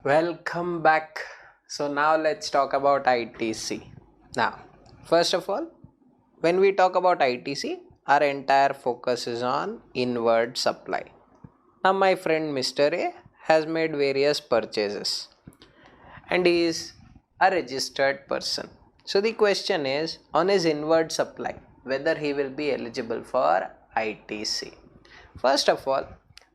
Welcome back. So now let's talk about ITC. Now, first of all, when we talk about ITC, our entire focus is on inward supply. Now my friend Mr. A has made various purchases and he is a registered person. So the question is on his inward supply whether he will be eligible for ITC. First of all,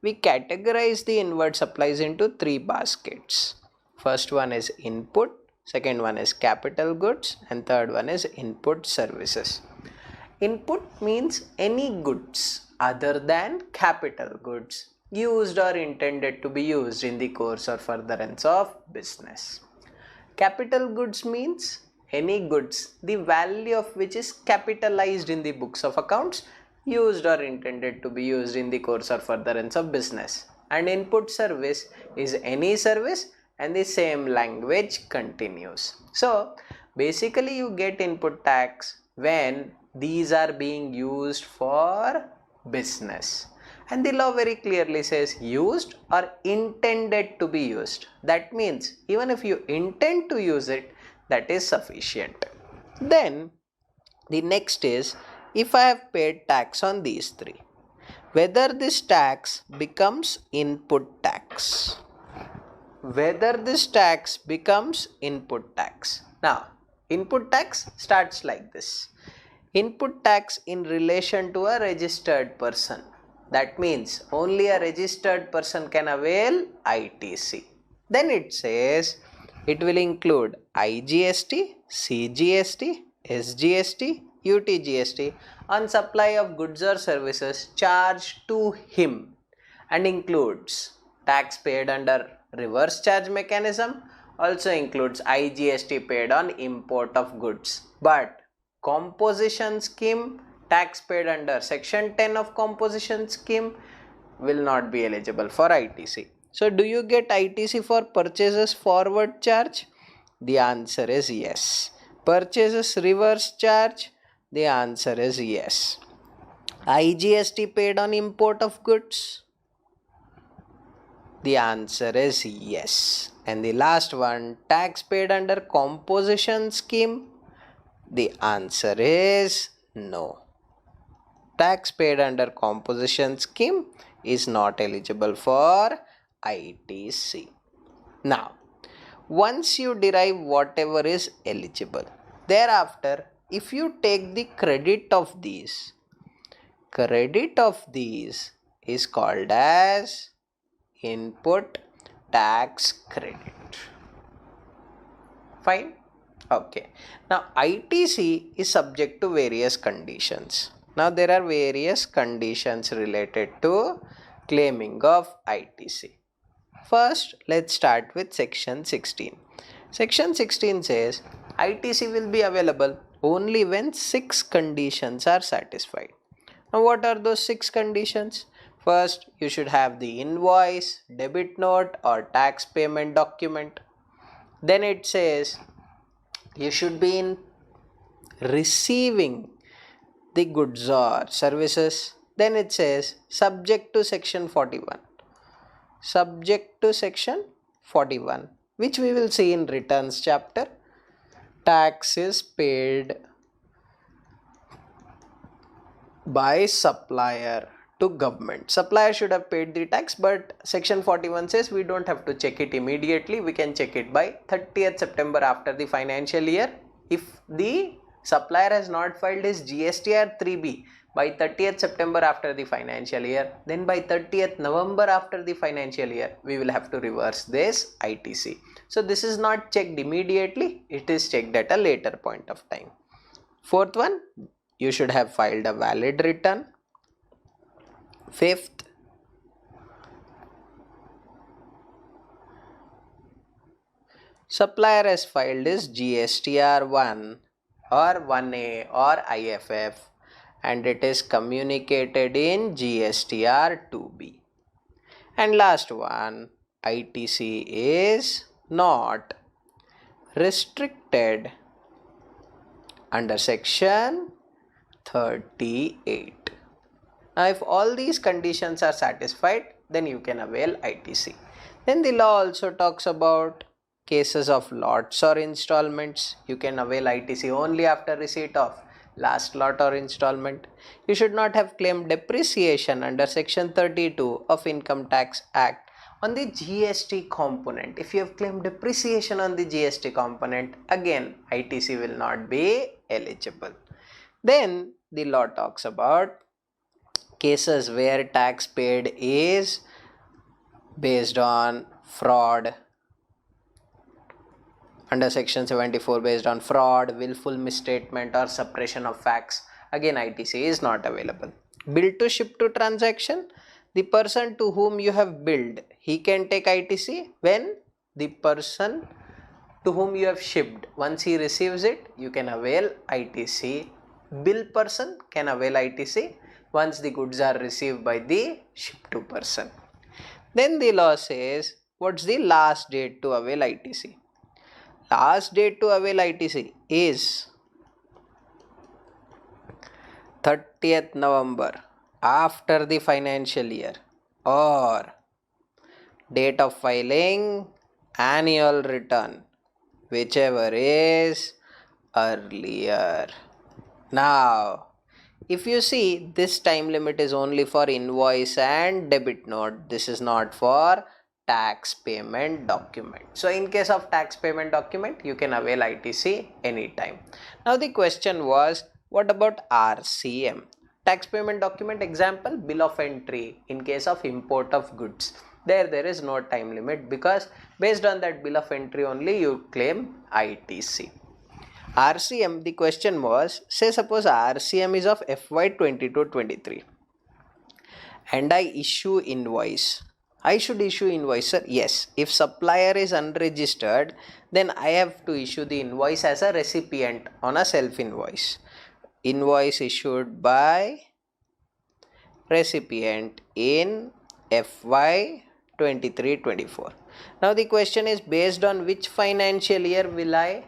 we categorize the inward supplies into three baskets. First one is input, second one is capital goods, and third one is input services. Input means any goods other than capital goods used or intended to be used in the course or furtherance of business. Capital goods means any goods the value of which is capitalized in the books of accounts used or intended to be used in the course or furtherance of business. And input service is any service and the same language continues. So basically you get input tax when these are being used for business. And the law very clearly says used or intended to be used. That means even if you intend to use it, that is sufficient. Then the next is if I have paid tax on these three, whether this tax becomes input tax. Whether this tax becomes input tax. Now, input tax starts like this. Input tax in relation to a registered person. That means only a registered person can avail ITC. Then it says it will include IGST, CGST, SGST, UTGST on supply of goods or services charged to him and includes tax paid under reverse charge mechanism, also includes IGST paid on import of goods. But composition scheme tax paid under section 10 of composition scheme will not be eligible for ITC. So do you get ITC for purchases forward charge? The answer is yes. Purchases reverse charge? The answer is yes. IGST paid on import of goods? The answer is yes. And the last one, tax paid under composition scheme? The answer is no. Tax paid under composition scheme is not eligible for ITC. Now, once you derive whatever is eligible, thereafter, if you take the credit of these is called as input tax credit. Fine? Okay. Now, ITC is subject to various conditions. Now, there are various conditions related to claiming of ITC. First, let's start with section 16. Section 16 says ITC will be available only when 6 conditions are satisfied. Now, what are those 6 conditions? First, you should have the invoice, debit note or tax payment document. Then it says you should be in receiving the goods or services. Then it says subject to section 41. Subject to section 41, which we will see in returns chapter. Tax is paid by supplier to government. Supplier should have paid the tax, but section 41 says we don't have to check it immediately. We can check it by 30th September after the financial year. If the supplier has not filed his GSTR 3B by 30th September after the financial year, then by 30th November after the financial year, we will have to reverse this ITC. So this is not checked immediately. It is checked at a later point of time. Fourth one, you should have filed a valid return. Fifth, supplier has filed his GSTR 1 or 1A or IFF and it is communicated in GSTR 2B. And last one, ITC is not restricted under section 38. Now, if all these conditions are satisfied, then you can avail ITC. Then the law also talks about cases of lots or installments. You can avail ITC only after receipt of last lot or installment. You should not have claimed depreciation under section 32 of Income Tax Act on the GST component. If you have claimed depreciation on the GST component, again ITC will not be eligible. Then the law talks about cases where tax paid is based on fraud. Under section 74, based on fraud, willful misstatement or suppression of facts, again ITC is not available. Bill to ship to transaction, the person to whom you have billed, he can take ITC when the person to whom you have shipped, once he receives it, you can avail ITC. Bill person can avail ITC once the goods are received by the ship to person. Then the law says, what's the last date to avail ITC? Last date to avail ITC is 30th November after the financial year, or date of filing annual return, whichever is earlier. Now, if you see, this time limit is only for invoice and debit note. This is not for tax payment document. So in case of tax payment document, you can avail ITC anytime. Now the question was, what about RCM? Tax payment document example, bill of entry in case of import of goods. There is no time limit, because based on that bill of entry only you claim ITC. RCM, the question was, say suppose RCM is of FY 22-23 and I issue invoice. I should issue invoice, sir? Yes. If supplier is unregistered, then I have to issue the invoice as a recipient on a self invoice. Invoice issued by recipient in FY 23-24. Now the question is, based on which financial year will I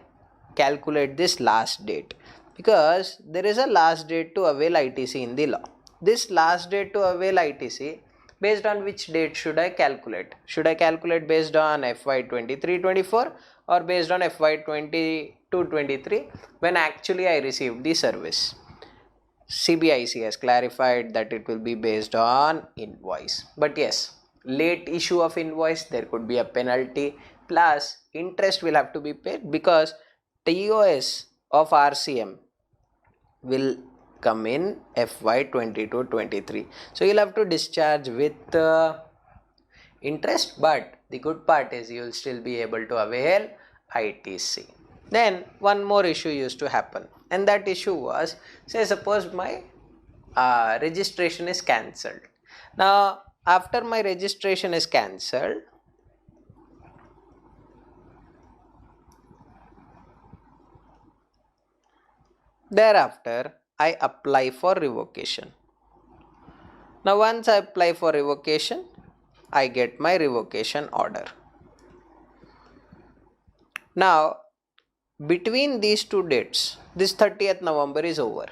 calculate this last date? Because there is a last date to avail ITC in the law. This last date to avail ITC, based on which date should I calculate? Should I calculate based on FY 23-24 or based on FY 22-23 when actually I received the service? CBIC has clarified that it will be based on invoice. But yes, late issue of invoice, there could be a penalty, plus interest will have to be paid, because TOS of RCM will come in FY 22-23. So you'll have to discharge with interest, but the good part is you will still be able to avail ITC. Then one more issue used to happen, and that issue was, say suppose my registration is cancelled. Now after my registration is cancelled, thereafter I apply for revocation. Now once I apply for revocation, I get my revocation order. Now between these two dates, this 30th November is over.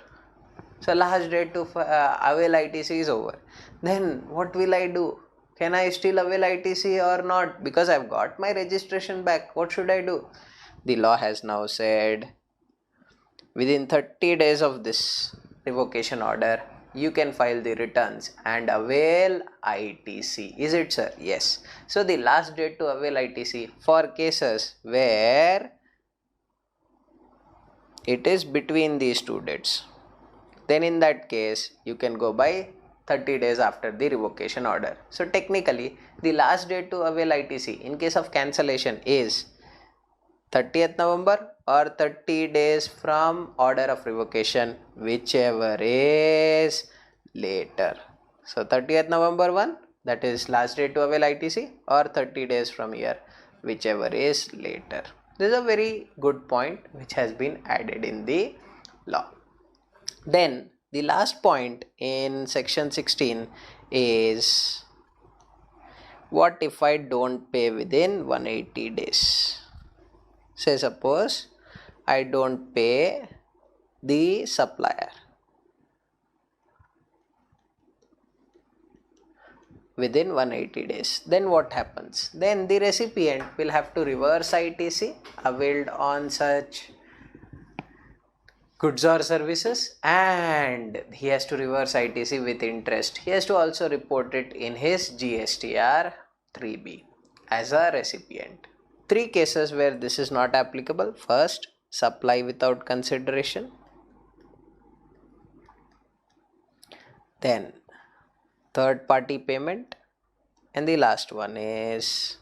So last date to avail ITC is over. Then what will I do? Can I still avail ITC or not? Because I've got my registration back. What should I do? The law has now said, within 30 days of this revocation order, you can file the returns and avail ITC. Is it, sir? Yes. So the last date to avail ITC for cases where it is between these two dates, then in that case you can go by 30 days after the revocation order. So technically the last date to avail ITC in case of cancellation is 30th November or 30 days from order of revocation, whichever is later. So 30th November 1, that is last date to avail ITC, or 30 days from here, whichever is later. This is a very good point which has been added in the law. Then the last point in section 16 is, what if I don't pay within 180 days? Say suppose I don't pay the supplier. within 180 days. Then what happens? Then the recipient will have to reverse ITC availed on such goods or services, and he has to reverse ITC with interest. He has to also report it in his GSTR 3B as a recipient. Three cases where this is not applicable. First, supply without consideration. Then third party payment, and the last one is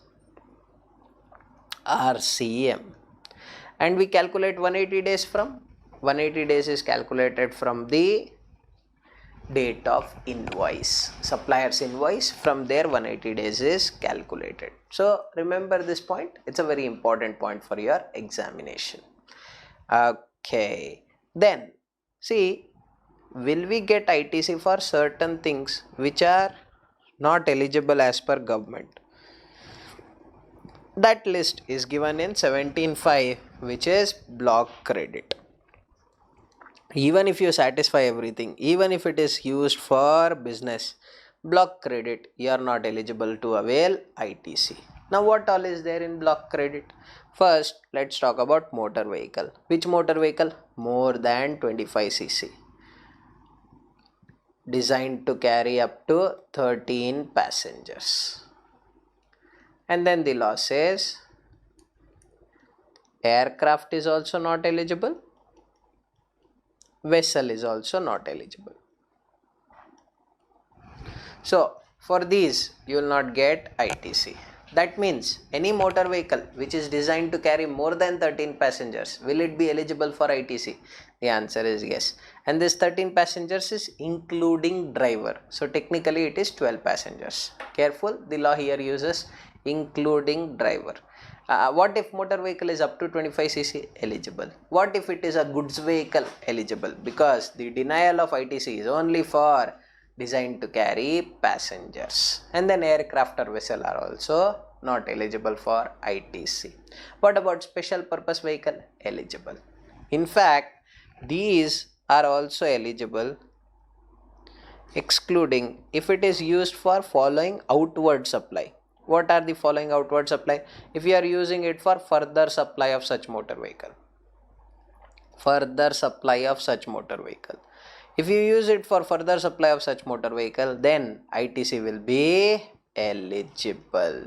RCM. And we calculate 180 days from 180 days is calculated from the date of invoice, supplier's invoice. From there 180 days is calculated. So remember this point, it's a very important point for your examination. Okay, then see, will we get ITC for certain things which are not eligible as per government? That list is given in 17.5, which is block credit. Even if you satisfy everything, even if it is used for business, block credit, you are not eligible to avail ITC. Now what all is there in block credit? First, let's talk about motor vehicle. Which motor vehicle? More than 25cc. Designed to carry up to 13 passengers. And then the law says aircraft is also not eligible. Vessel is also not eligible. So for these you will not get ITC. That means any motor vehicle which is designed to carry more than 13 passengers, will it be eligible for ITC? The answer is yes. And this 13 passengers is including driver. So technically it is 12 passengers. Careful, the law here uses including driver. What if motor vehicle is up to 25cc? Eligible. What if it is a goods vehicle? Eligible, because the denial of ITC is only for designed to carry passengers. And then aircraft or vessel are also not eligible for ITC. What about special purpose vehicle? Eligible. In fact, these are also eligible, excluding if it is used for following outward supply. What are the following outward supply? If you are using it for further supply of such motor vehicle. Further supply of such motor vehicle. If you use it for further supply of such motor vehicle, then ITC will be eligible.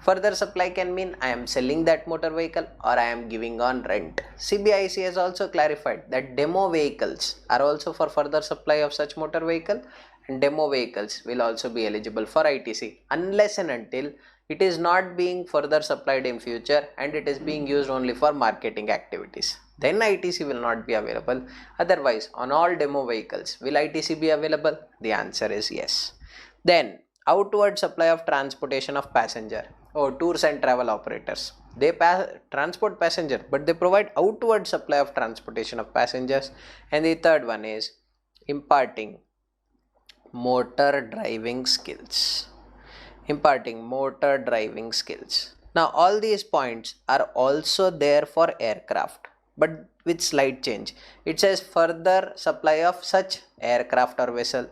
Further supply can mean I am selling that motor vehicle or I am giving on rent. CBIC has also clarified that demo vehicles are also for further supply of such motor vehicle, and demo vehicles will also be eligible for ITC unless and until it is not being further supplied in future and it is being used only for marketing activities. Then ITC will not be available. Otherwise, on all demo vehicles, will ITC be available? The answer is yes. Then outward supply of transportation of passenger. Tours and travel operators. They transport passenger, but they provide outward supply of transportation of passengers. And the third one is imparting motor driving skills. Imparting motor driving skills. Now all these points are also there for aircraft, but with slight change. It says further supply of such aircraft or vessel,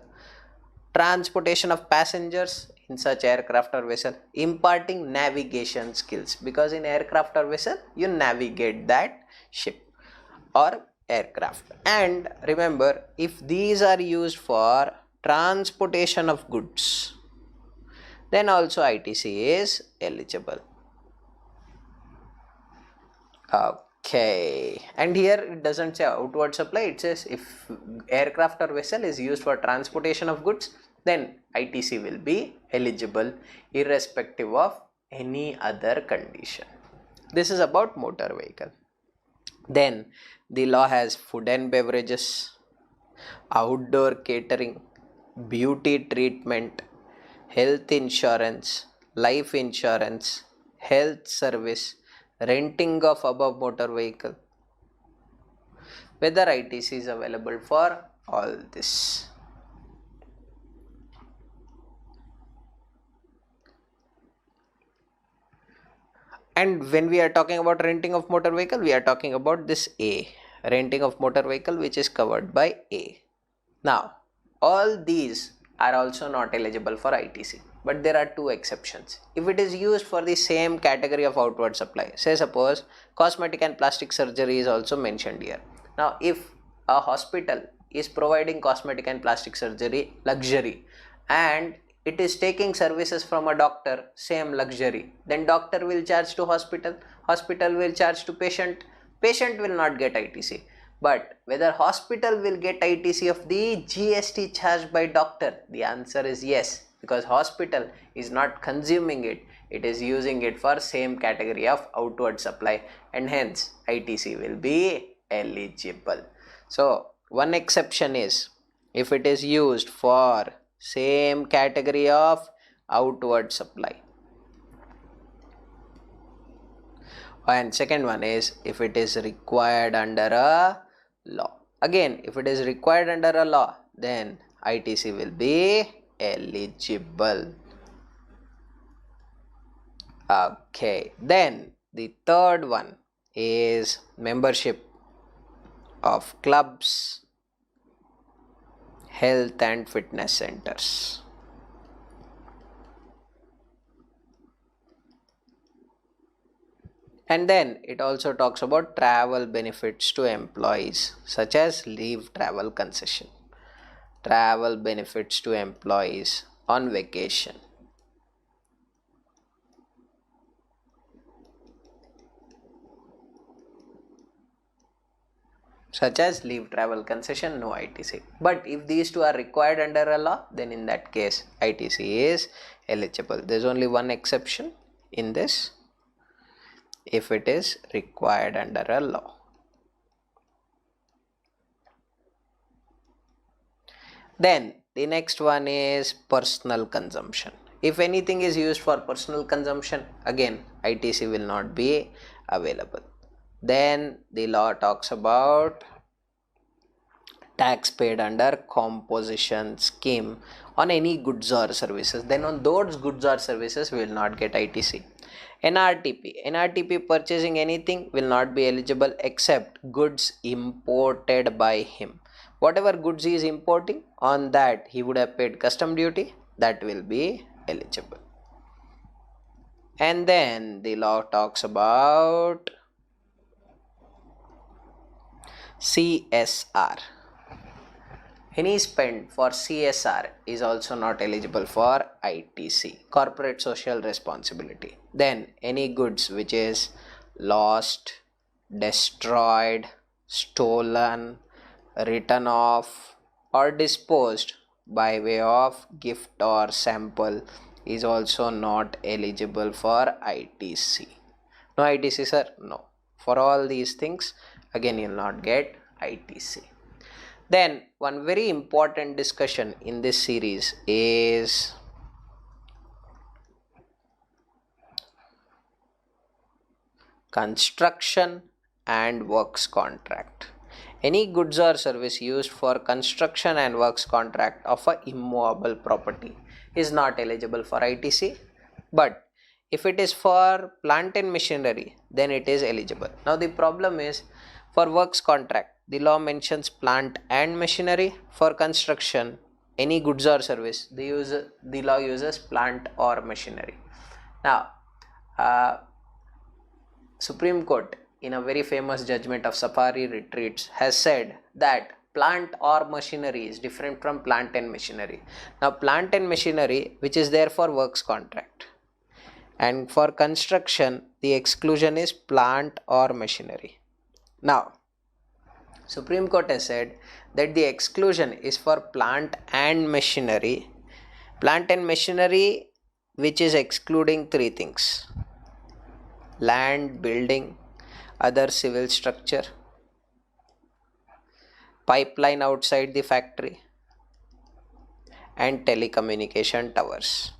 transportation of passengers in such aircraft or vessel, imparting navigation skills, because in aircraft or vessel you navigate that ship or aircraft. And remember, if these are used for transportation of goods, then also ITC is eligible. Okay, and here it doesn't say outward supply, it says if aircraft or vessel is used for transportation of goods, then ITC will be eligible irrespective of any other condition. This is about motor vehicle. Then the law has food and beverages, outdoor catering, beauty treatment, health insurance, life insurance, health service, renting of above motor vehicle. Whether ITC is available for all this. And when we are talking about renting of motor vehicle, we are talking about this A, renting of motor vehicle, which is covered by A. Now, all these are also not eligible for ITC, but there are two exceptions. If it is used for the same category of outward supply, say suppose cosmetic and plastic surgery is also mentioned here. Now if a hospital is providing cosmetic and plastic surgery luxury and it is taking services from a doctor, same luxury, then doctor will charge to hospital, hospital will charge to patient, patient will not get ITC. But whether hospital will get ITC of the GST charged by doctor, the answer is yes, because hospital is not consuming it, it is using it for same category of outward supply, and hence ITC will be eligible. So one exception is if it is used for same category of outward supply, and second one is if it is required under a law. Again, if it is required under a law, then ITC will be eligible. Okay, then the third one is membership of clubs, health and fitness centers. And then it also talks about travel benefits to employees such as leave travel concession, travel benefits to employees on vacation. Such as leave travel concession, no ITC. But if these two are required under a law, then in that case ITC is eligible. There is only one exception in this, if it is required under a law. Then the next one is personal consumption. If anything is used for personal consumption, again ITC will not be available. Then the law talks about tax paid under composition scheme on any goods or services, then on those goods or services we will not get ITC. NRTP purchasing anything will not be eligible except goods imported by him. Whatever goods he is importing, on that he would have paid custom duty, that will be eligible. And then the law talks about CSR. Any spend for CSR is also not eligible for ITC, corporate social responsibility. Then any goods which is lost, destroyed, stolen, written off or disposed by way of gift or sample is also not eligible for ITC. No ITC sir? No. For all these things again you will not get ITC. Then one very important discussion in this series is construction and works contract. Any goods or service used for construction and works contract of a immovable property is not eligible for ITC, but if it is for plant and machinery, then it is eligible. Now the problem is, for works contract the law mentions plant and machinery. For construction, any goods or service, the law uses plant or machinery. Now Supreme Court in a very famous judgment of Safari Retreats has said that plant or machinery is different from plant and machinery. Now plant and machinery which is there for works contract, and for construction the exclusion is plant or machinery. Now Supreme Court has said that the exclusion is for plant and machinery which is excluding three things: land, building, other civil structure, pipeline outside the factory, and telecommunication towers.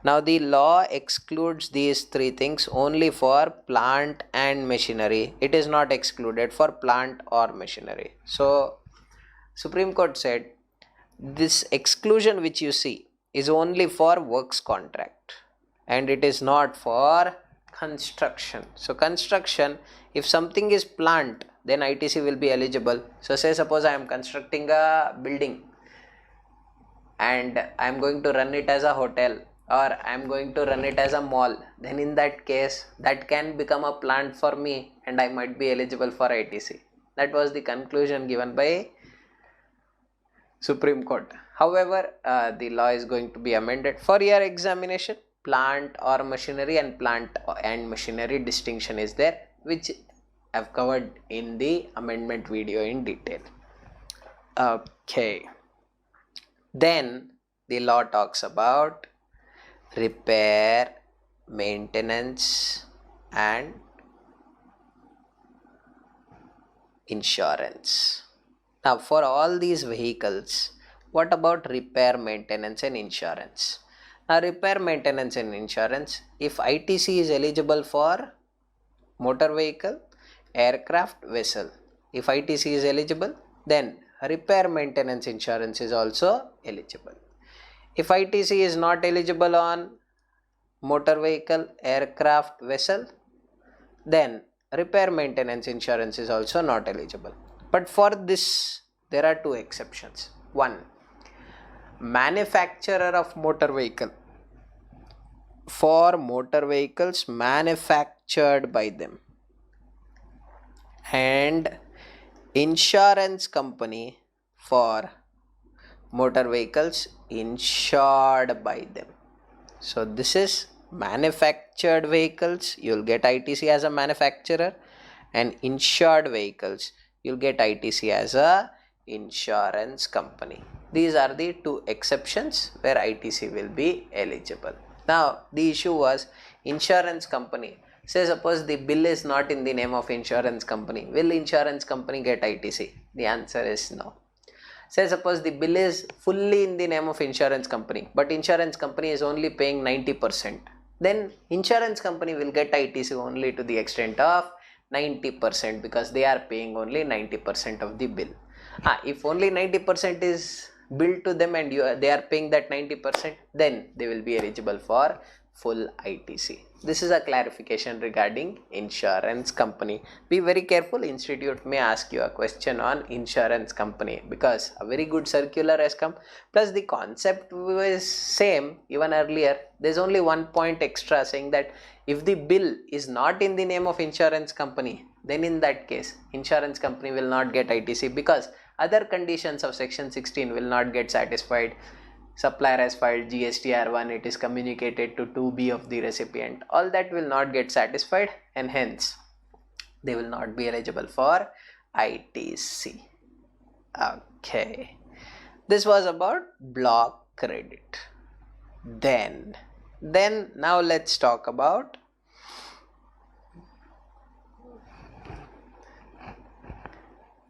Now the law excludes these three things only for plant and machinery. It is not excluded for plant or machinery. So Supreme Court said this exclusion which you see is only for works contract and it is not for construction. So construction, if something is plant, then ITC will be eligible. So say suppose I am constructing a building and I am going to run it as a hotel or I'm going to run it as a mall, then in that case that can become a plant for me and I might be eligible for ITC. That was the conclusion given by Supreme Court. However, the law is going to be amended for your examination. Plant or machinery and plant and machinery distinction is there, which I've covered in the amendment video in detail. Okay. Then the law talks about repair, maintenance and insurance. Now for all these vehicles, what about repair, maintenance and insurance? Now repair, maintenance and insurance, if ITC is eligible for motor vehicle, aircraft, vessel, if ITC is eligible, then repair, maintenance, insurance is also eligible. If ITC is not eligible on motor vehicle, aircraft, vessel, then repair, maintenance, insurance is also not eligible. But for this, there are two exceptions. One, manufacturer of motor vehicle. For motor vehicles manufactured by them, and insurance company for motor vehicles insured by them. So this is manufactured vehicles, you'll get ITC as a manufacturer, and insured vehicles you'll get ITC as a insurance company. These are the two exceptions where ITC will be eligible. Now the issue was insurance company. Say suppose the bill is not in the name of insurance company, will insurance company get ITC? The answer is no. Say suppose the bill is fully in the name of insurance company, but insurance company is only paying 90%, then insurance company will get ITC only to the extent of 90% because they are paying only 90% of the bill. If only 90% is billed to them and they are paying that 90%, then they will be eligible for full ITC. This is a clarification regarding insurance company. Be very careful, institute may ask you a question on insurance company because a very good circular has come, plus the concept was same even earlier. There's only one point extra saying that if the bill is not in the name of insurance company, then in that case insurance company will not get ITC because other conditions of section 16 will not get satisfied. Supplier has filed GSTR1, it is communicated to 2B of the recipient, all that will not get satisfied and hence they will not be eligible for ITC. Okay, this was about block credit. Then now let's talk about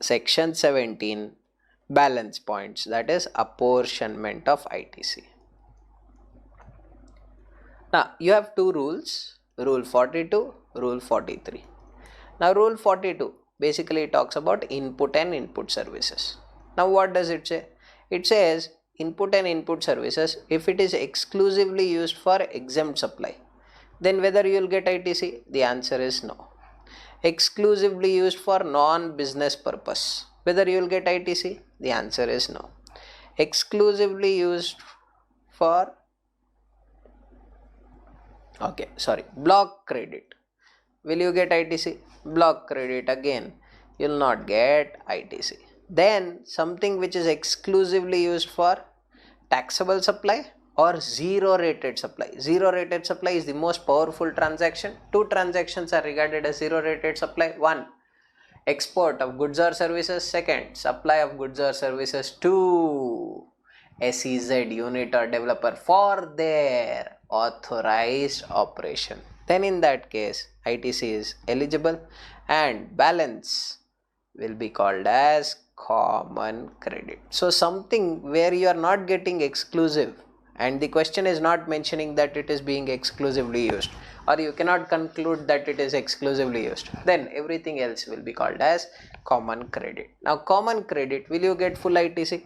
section 17, balance points, that is apportionment of ITC. Now you have two rules, rule 42, rule 43. Now rule 42 basically talks about input and input services. Now what does it say? It says input and input services, if it is exclusively used for exempt supply, then whether you will get ITC? The answer is no. Exclusively used for non-business purpose, whether you will get ITC? The answer is no. Exclusively used for block credit, will you get ITC? Block credit, again you will not get ITC. Then something which is exclusively used for taxable supply or zero rated supply. Zero rated supply is the most powerful transaction. Two transactions are regarded as zero rated supply. One, export of goods or services. Second, supply of goods or services to SEZ unit or developer for their authorized operation. Then in that case ITC is eligible and balance will be called as common credit. So something where you are not getting exclusive and the question is not mentioning that it is being exclusively used, or you cannot conclude that it is exclusively used, then everything else will be called as common credit. Now common credit, will you get full ITC?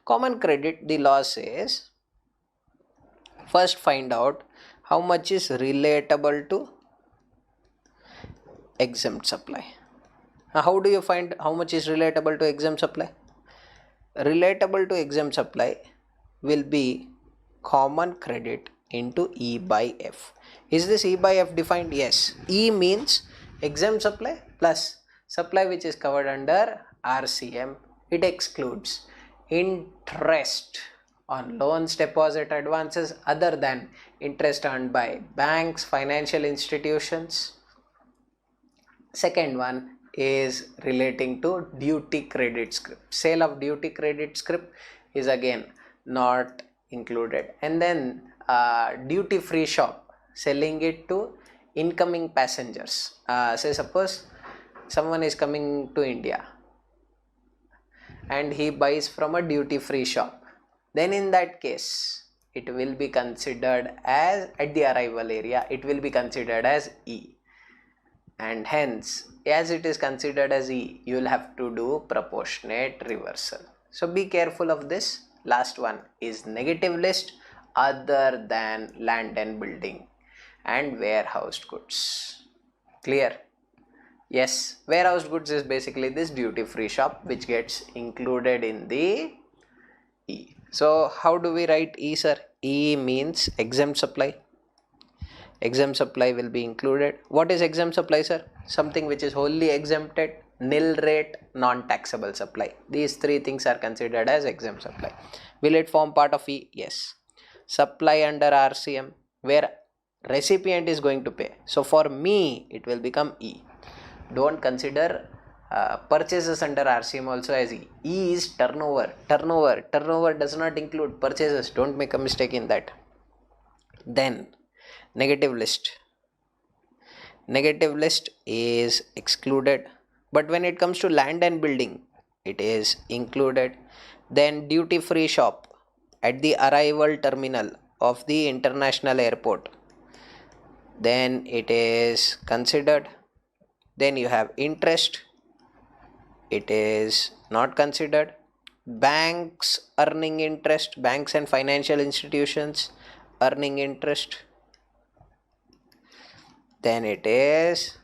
Common credit, the law says first find out how much is relatable to exempt supply. Now how do you find how much is relatable to exempt supply? Relatable to exempt supply will be common credit into E by F. Is this E by F defined? Yes. E means exempt supply plus supply which is covered under RCM. It excludes interest on loans, deposit, advances other than interest earned by banks, financial institutions. Second one is relating to duty credit scrip. Sale of duty credit scrip is again not included. And then duty free shop, selling it to incoming passengers. Say suppose someone is coming to India and he buys from a duty free shop, then in that case it will be considered as, at the arrival area it will be considered as E, and hence as it is considered as E, you will have to do proportionate reversal. So be careful of this. Last one is negative list other than land and building and warehoused goods. Clear? Yes, warehoused goods is basically this duty free shop which gets included in the E. So how do we write E, sir? E means exempt supply. Exempt supply will be included. What is exempt supply, sir? Something which is wholly exempted, nil rate, non-taxable supply. These three things are considered as exempt supply. Will it form part of E? Yes. Supply under RCM where recipient is going to pay. So for me it will become E. Don't consider purchases under RCM also as E. E is turnover. Turnover does not include purchases. Don't make a mistake in that. Then negative list. Negative list is excluded, but when it comes to land and building, it is included. Then duty free shop at the arrival terminal of the international airport, then it is considered. Then you have interest, it is not considered. Banks earning interest, banks and financial institutions earning interest, then it is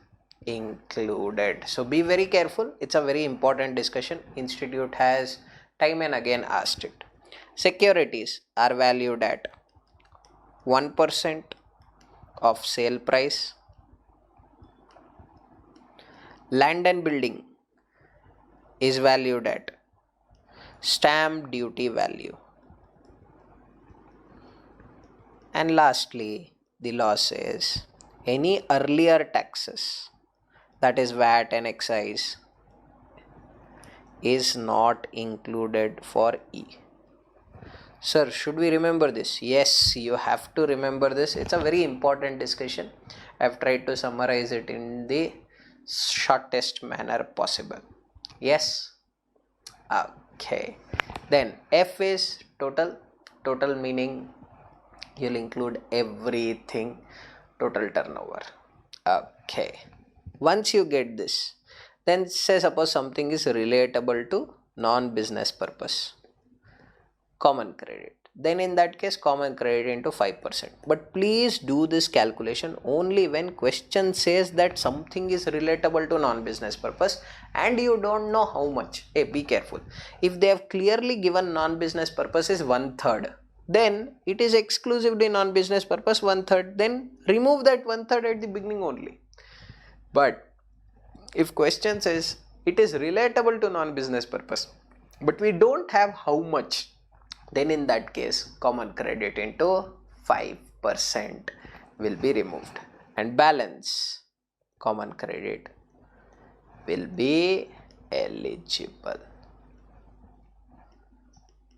included. So be very careful. It's a very important discussion. Institute has time and again asked it. Securities are valued at 1% of sale price. Land and building is valued at stamp duty value. And lastly, the loss is any earlier taxes, that is VAT and excise, is not included for E. Sir, should we remember this? Yes, you have to remember this. It's a very important discussion. I've tried to summarize it in the shortest manner possible. Yes? Okay. Then F is total. Total meaning you'll include everything, total turnover. Okay. Once you get this, then say suppose something is relatable to non-business purpose, common credit, then in that case common credit into 5%. But please do this calculation only when question says that something is relatable to non-business purpose and you don't know how much. Hey, be careful. If they have clearly given non-business purpose is 1/3, then it is exclusively non-business purpose 1/3, then remove that 1/3 at the beginning only. But if question says it is relatable to non-business purpose but we don't have how much, then in that case common credit into 5% will be removed and balance common credit will be eligible.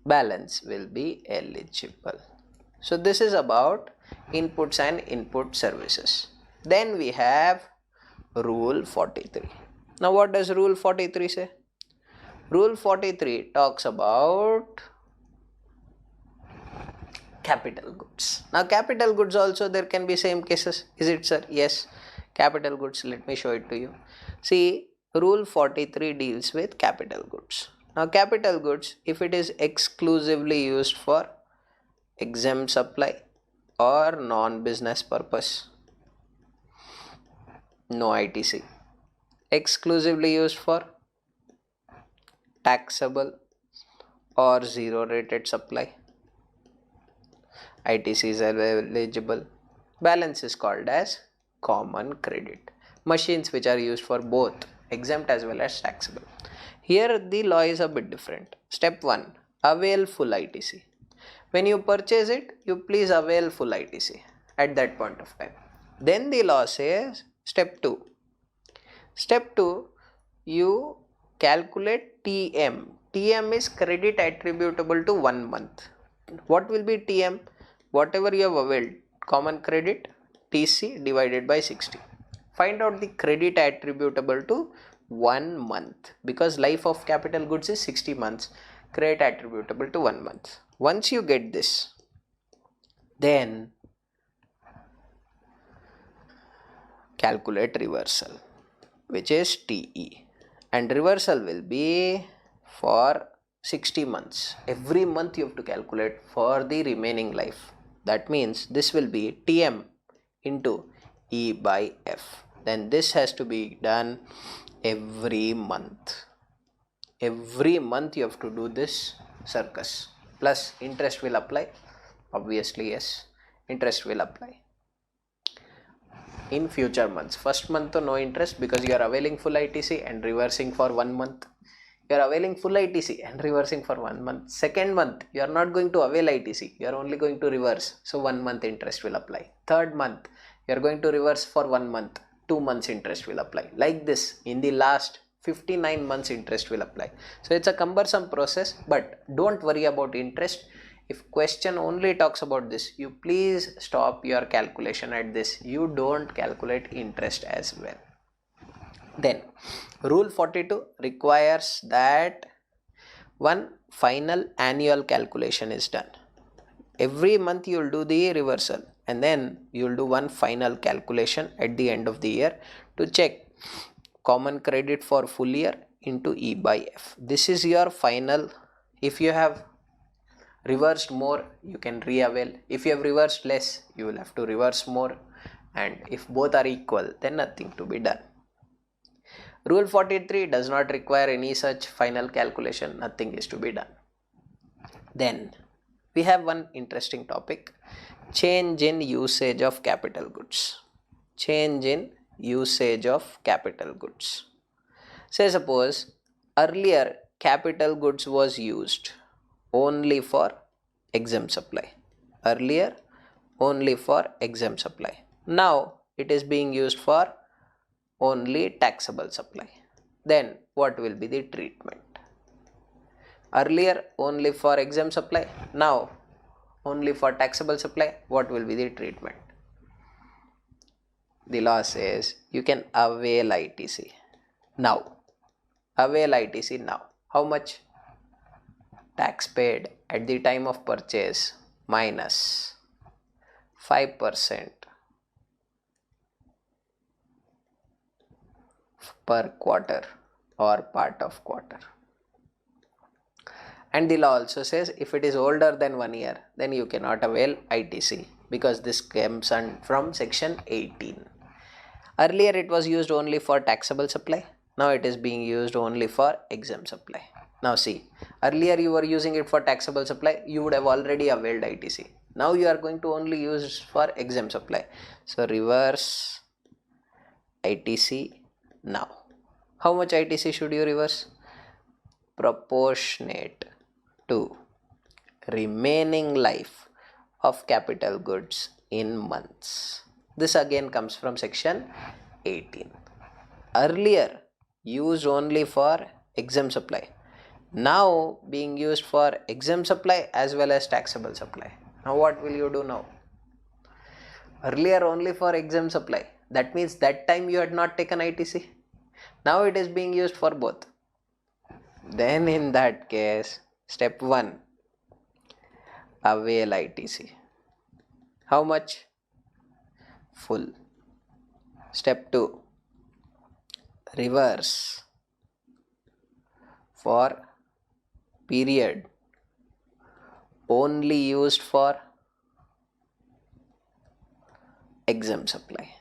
Balance will be eligible. So this is about inputs and input services. Then we have Rule 43. Now what does Rule 43 say? Rule 43 talks about capital goods. Now capital goods also there can be same cases. Is it, sir? Yes. Capital goods, let me show it to you. See, Rule 43 deals with capital goods. Now capital goods, if it is exclusively used for exempt supply or non-business purpose, no ITC. Exclusively used for taxable or zero rated supply, ITC is eligible. Balance is called as common credit. Machines which are used for both exempt as well as taxable. Here the law is a bit different. Step 1. Avail full ITC. When you purchase it, you please avail full ITC at that point of time. Then the law says step 2. Step 2, you calculate TM. TM is credit attributable to 1 month. What will be TM? Whatever you have availed, common credit, TC divided by 60. Find out the credit attributable to 1 month, because life of capital goods is 60 months. Credit attributable to 1 month. Once you get this, then calculate reversal, which is TE, and reversal will be for 60 months. Every month you have to calculate for the remaining life. That means this will be TM into E by F. Then this has to be done every month. Every month you have to do this circus. Plus interest will apply. Obviously, yes, interest will apply in future months. First month no interest because you are availing full ITC and reversing for 1 month. You are availing full ITC and reversing for 1 month. Second month you are not going to avail ITC, you are only going to reverse, so 1 month interest will apply. Third month you are going to reverse for 1 month, 2 months interest will apply. Like this, in the last 59 months interest will apply. So it's a cumbersome process, but don't worry about interest. If question only talks about this, you please stop your calculation at this. You don't calculate interest as well. Then rule 42 requires that one final annual calculation is done. Every month you will do the reversal and then you will do one final calculation at the end of the year to check common credit for full year into E by F. This is your final. If you have reversed more, you can re-avail. If you have reversed less, you will have to reverse more, and if both are equal, then nothing to be done. Rule 43 does not require any such final calculation. Nothing is to be done. Then we have one interesting topic: change in usage of capital goods. Change in usage of capital goods. Say suppose earlier capital goods was used only for exempt supply. Earlier only for exempt supply. Now it is being used for only taxable supply. Then what will be the treatment? Earlier only for exempt supply, now only for taxable supply. What will be the treatment? The law says you can avail ITC now. Avail ITC now. How much? Tax paid at the time of purchase minus 5% per quarter or part of quarter. And the law also says if it is older than 1 year, then you cannot avail ITC, because this comes from section 18. Earlier it was used only for taxable supply. Now it is being used only for exempt supply. Now see, earlier you were using it for taxable supply, you would have already availed ITC. Now you are going to only use for exempt supply. So reverse ITC now. How much ITC should you reverse? Proportionate to remaining life of capital goods in months. This again comes from section 18. Earlier used only for exempt supply. Now being used for exempt supply as well as taxable supply. Now what will you do now? Earlier only for exempt supply. That means that time you had not taken ITC. Now it is being used for both. Then in that case, step 1, avail ITC. How much? Full. Step 2, reverse for period only used for exempt supply.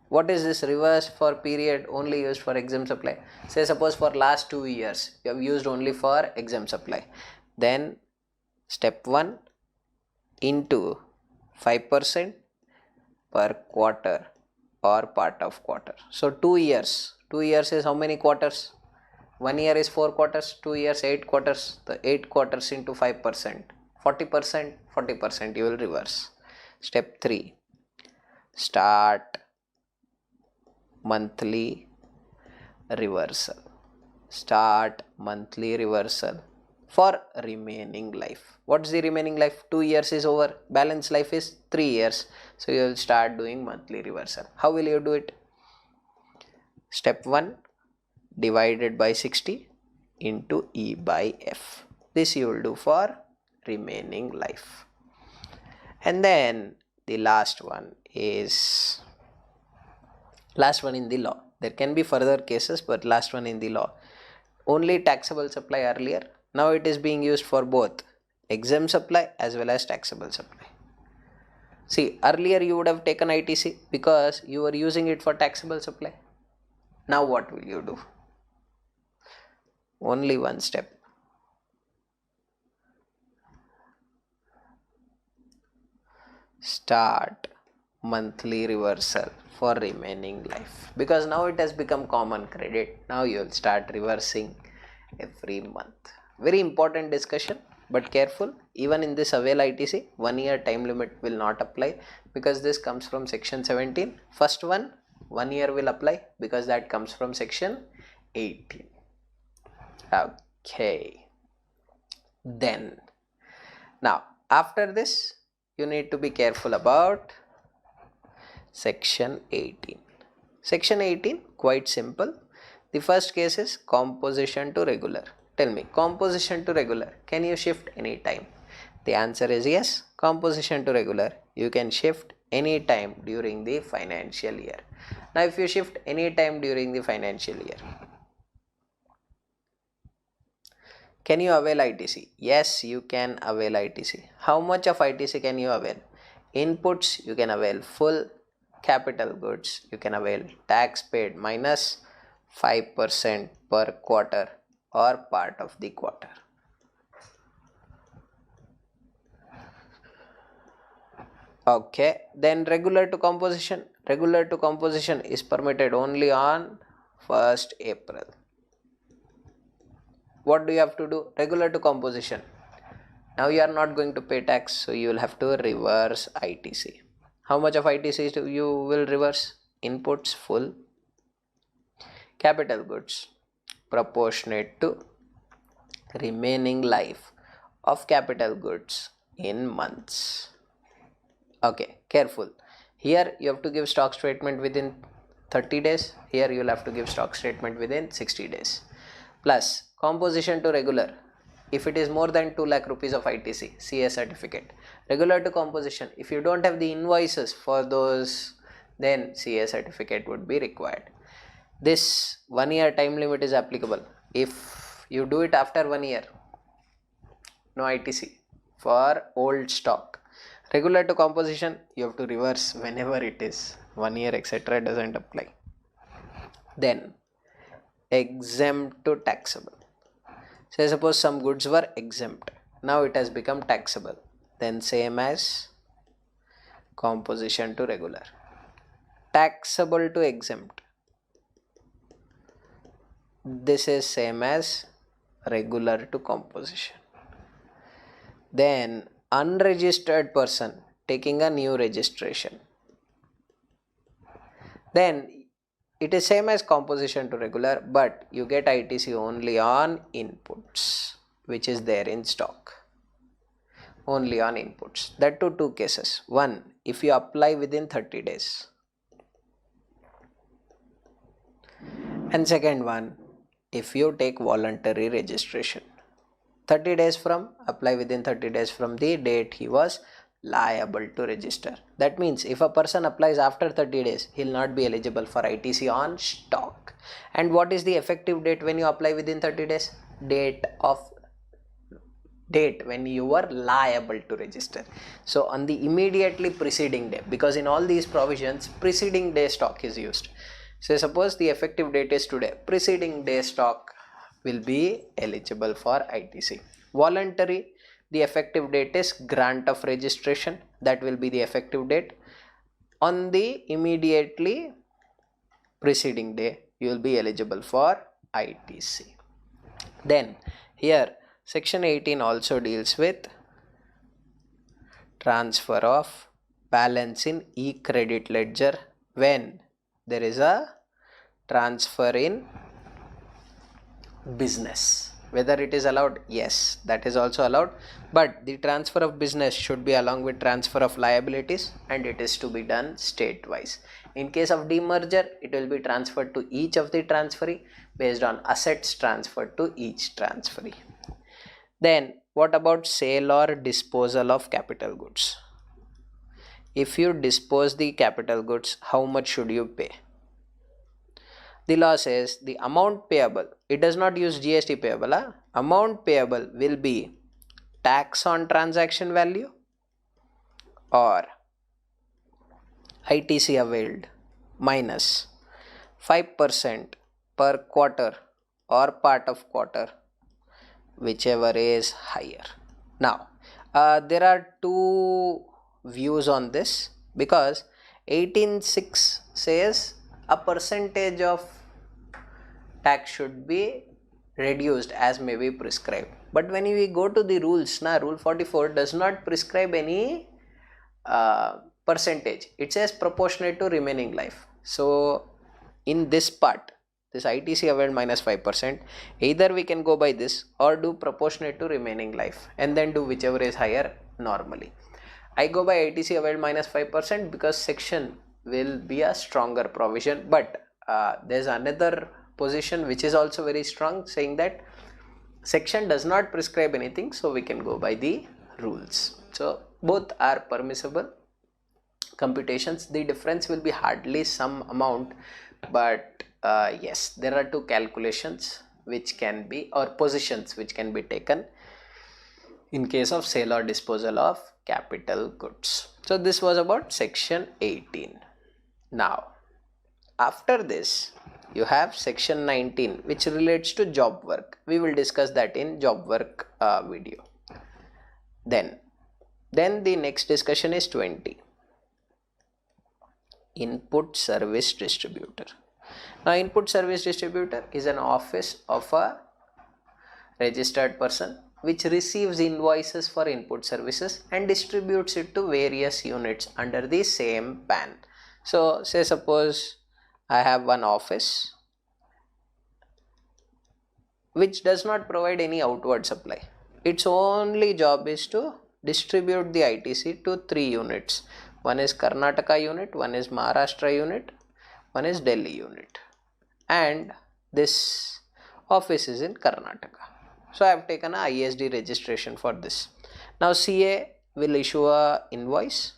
What is this reverse for period only used for exempt supply? Say suppose for last 2 years you have used only for exempt supply. Then step 1 into 5% per quarter or part of quarter. So 2 years. 2 years is how many quarters? 1 year is 4 quarters, 2 years 8 quarters. The 8 quarters into 5%. 40%, 40% you will reverse. Step 3. Start monthly reversal. Start monthly reversal for remaining life. What's the remaining life? 2 years is over. Balance life is 3 years. So you will start doing monthly reversal. How will you do it? Step 1, divided by 60 into E by F. This you will do for remaining life. And then the last one is last one in the law. There can be further cases, but last one in the law. Only taxable supply earlier. Now it is being used for both exempt supply as well as taxable supply. See, earlier you would have taken ITC because you were using it for taxable supply. Now what will you do? Only one step. Start monthly reversal for remaining life, because now it has become common credit. Now you will start reversing every month. Very important discussion, but careful. Even in this avail ITC, 1 year time limit will not apply because this comes from section 17. First one, 1 year will apply because that comes from section 18. Okay. Then now after this you need to be careful about section 18. Section 18, quite simple. The first case is composition to regular. Tell me, composition to regular, can you shift any time? The answer is yes. Composition to regular, you can shift any time during the financial year. Now if you shift any time during the financial year, can you avail ITC? Yes, you can avail ITC. How much of ITC can you avail? Inputs, you can avail full. Capital goods, you can avail tax paid minus 5% per quarter or part of the quarter. Okay, then regular to composition. Regular to composition is permitted only on 1st April. What do you have to do? Regular to composition. Now you are not going to pay tax, so you will have to reverse ITC. How much of ITC you will reverse? Inputs full. Capital goods proportionate to remaining life of capital goods in months. Okay, careful. Here you have to give stock statement within 30 days. Here you will have to give stock statement within 60 days. Plus composition to regular. If it is more than 2 lakh rupees of ITC, CA certificate. Regular to composition, if you don't have the invoices for those, then CA certificate would be required. This 1 year time limit is applicable. If you do it after 1 year, no ITC for old stock. Regular to composition, you have to reverse whenever it is. 1 year etc. doesn't apply. Then exempt to taxable. Say suppose some goods were exempt, now it has become taxable, then same as composition to regular. Taxable to exempt, this is same as regular to composition. Then unregistered person taking a new registration, then it is same as composition to regular, but you get ITC only on inputs which is there in stock. Only on inputs. That too, 2 cases. One, if you apply within 30 days. And second one, if you take voluntary registration. 30 days from, apply within 30 days from the date he was liable to register. That means if a person applies after 30 days, he will not be eligible for ITC on stock. And what is the effective date when you apply within 30 days? Date when you were liable to register. So on the immediately preceding day, because in all these provisions preceding day stock is used. So suppose the effective date is today, preceding day stock will be eligible for ITC. Voluntary The effective date is grant of registration. That will be the effective date. On the immediately preceding day, you will be eligible for ITC. Then here section 18 also deals with transfer of balance in e-credit ledger when there is a transfer in business. Whether it is allowed? Yes, that is also allowed, but the transfer of business should be along with transfer of liabilities, and it is to be done state-wise. In case of demerger, it will be transferred to each of the transferee based on assets transferred to each transferee. Then what about sale or disposal of capital goods? If you dispose the capital goods, how much should you pay? The law says the amount payable, it does not use GST payable, amount payable will be tax on transaction value or ITC availed minus 5% per quarter or part of quarter, whichever is higher. Now there are two views on this, because 18.6 says a percentage of tax should be reduced as may be prescribed, but when we go to the rules, rule 44 does not prescribe any percentage. It says proportionate to remaining life. So in this part, this ITC availed minus 5%, either we can go by this or do proportionate to remaining life and then do whichever is higher normally. I go by ITC availed minus 5% because section will be a stronger provision, but there's another position which is also very strong, saying that section does not prescribe anything, so we can go by the rules. So both are permissible computations. The difference will be hardly some amount, but yes, there are two calculations which can be, or positions which can be taken in case of sale or disposal of capital goods. So this was about section 18. Now after this you have section 19, which relates to job work. We will discuss that in job work video. Then the next discussion is 20, input service distributor. Now input service distributor is an office of a registered person which receives invoices for input services and distributes it to various units under the same PAN. So say suppose I have one office which does not provide any outward supply. Its only job is to distribute the ITC to 3 units. One is Karnataka unit, one is Maharashtra unit, one is Delhi unit, and this office is in Karnataka. So I have taken a ISD registration for this. Now CA will issue a invoice.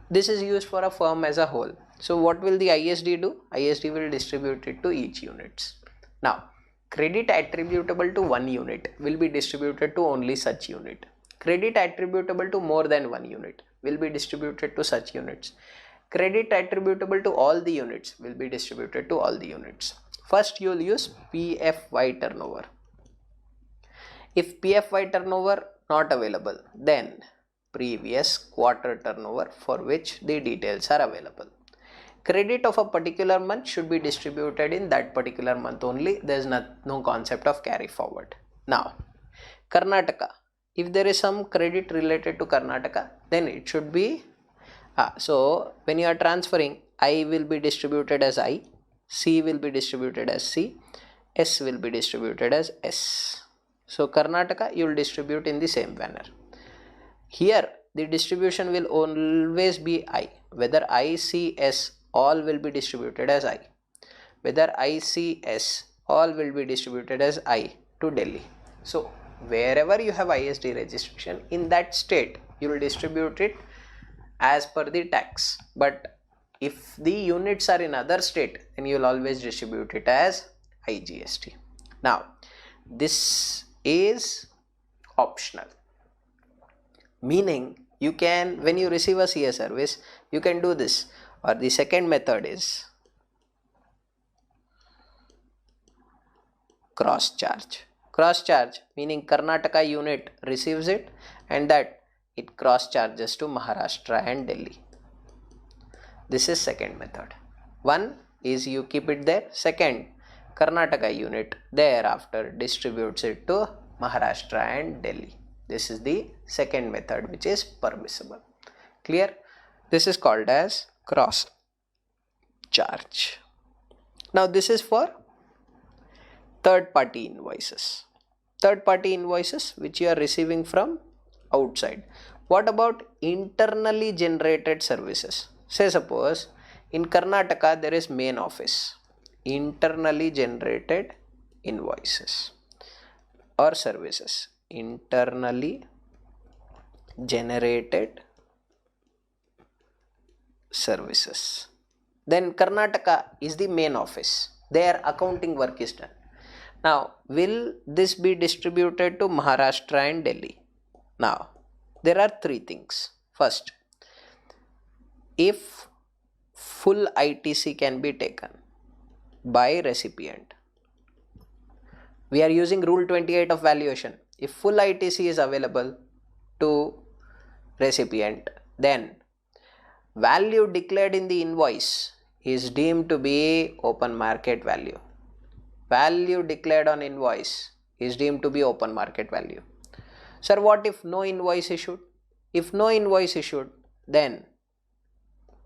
This is used for a firm as a whole. So what will the ISD do? ISD will distribute it to each units. Now credit attributable to one unit will be distributed to only such unit. Credit attributable to more than one unit will be distributed to such units. Credit attributable to all the units will be distributed to all the units. First you will use PFY turnover. If PFY turnover not available, then previous quarter turnover for which the details are available. Credit of a particular month should be distributed in that particular month only. There is no concept of carry forward. Now Karnataka, if there is some credit related to Karnataka, then it should be so when you are transferring, I will be distributed as I, C will be distributed as C, S will be distributed as S. So Karnataka you will distribute in the same manner. Here the distribution will always be I. Whether I, C, S all will be distributed as I. Whether I, C, S all will be distributed as I to Delhi. So wherever you have ISD registration, in that state you will distribute it as per the tax. But if the units are in other state, then you will always distribute it as IGST. Now this is optional, meaning you can, when you receive a CA service, you can do this, or the second method is cross charge. Cross charge meaning Karnataka unit receives it and that it cross charges to Maharashtra and Delhi. This is second method. One is you keep it there. Second, Karnataka unit thereafter distributes it to Maharashtra and Delhi. This is the second method which is permissible. Clear? This is called as cross charge. Now this is for third party invoices. Third party invoices which you are receiving from outside. What about internally generated services? Say suppose in Karnataka there is main office. Internally generated invoices or services. Internally generated services. Then Karnataka is the main office. Their accounting work is done. Now, will this be distributed to Maharashtra and Delhi? Now, there are three things. First, if full ITC can be taken by recipient, we are using rule 28 of valuation. If full ITC is available to recipient, then value declared in the invoice is deemed to be open market value. Value declared on invoice is deemed to be open market value. Sir, what if no invoice issued? If no invoice issued, then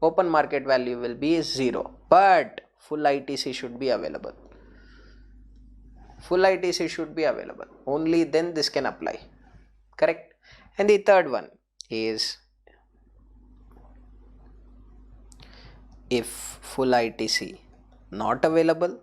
open market value will be 0, but full ITC should be available. Full ITC should be available. Only then this can apply. Correct? And the third one is if full ITC not available,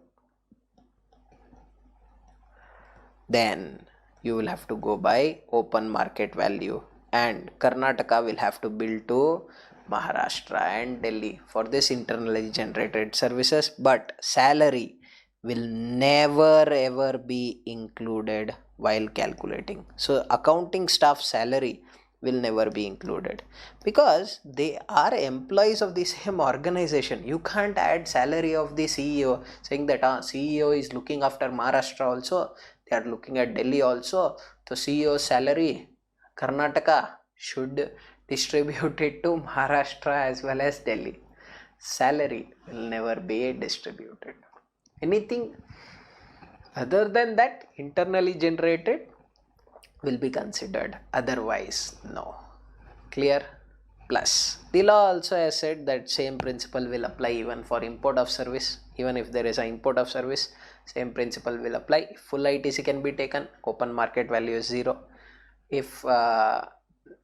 then you will have to go by open market value and Karnataka will have to bill to Maharashtra and Delhi for this internally generated services, but salary will never ever be included while calculating. So accounting staff salary will never be included because they are employees of the same organization. You can't add salary of the CEO saying that CEO is looking after Maharashtra also, they are looking at Delhi also, so CEO's salary Karnataka should distribute it to Maharashtra as well as Delhi. Salary will never be distributed. Anything other than that internally generated will be considered, otherwise no. Clear? Plus the law also has said that same principle will apply even for import of service. Even if there is an import of service, same principle will apply. If full ITC can be taken, open market value is 0. If